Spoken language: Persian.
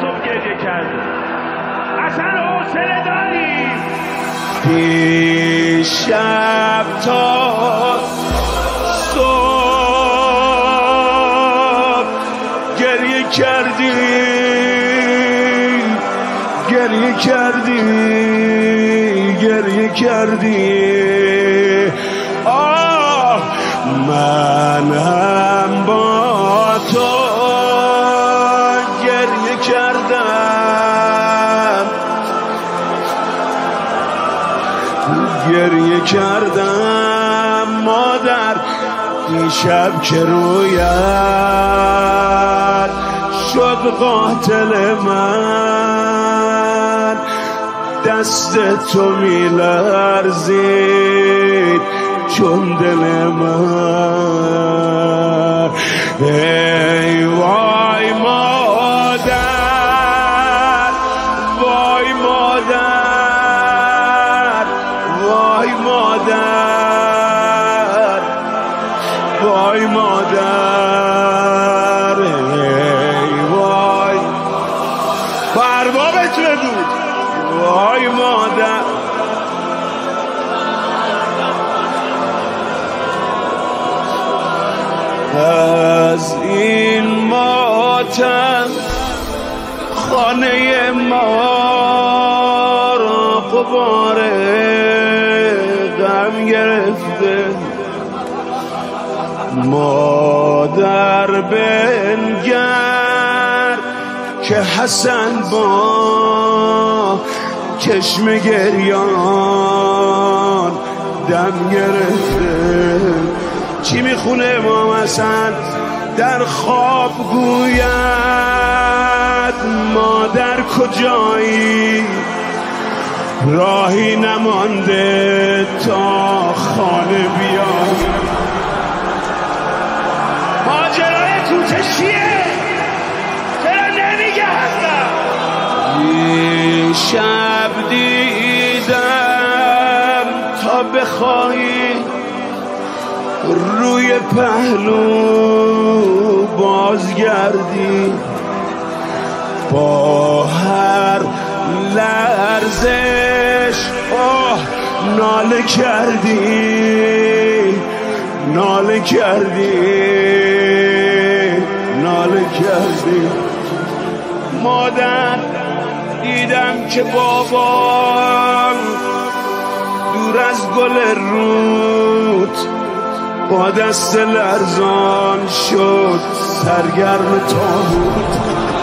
صبح گریه کرده. اصلا حوصله داریم دیشب تا صبح گریه کردی گریه کردی گریه کردی آه من هم با تو گریه کردم گریه کردم مادر دیشب که رویت شد قاتل من دست تو میلرزید چون دل من ای وای مادر وای مادر وای مادر وای مادر ای وای بربابت بگو وای مادر از این ماتم خانه ما را غبار غم گرفته مادر بنگر که حسن با چشم گریان دم گرفته چی میخونه امام حسن در خواب گوید مادر کجایی راهی نمانده تا خانه بیای ماجرای کوچه چیه؟ چرا نمیگه هستم؟ شب دیدم تا بخواهی روی پهلو بازگردی با هر لرزش ناله کردی ناله کردی ناله کردی مادر دیدم که بابام دور از گل رود با دست لرزان شد سرگرم تابوت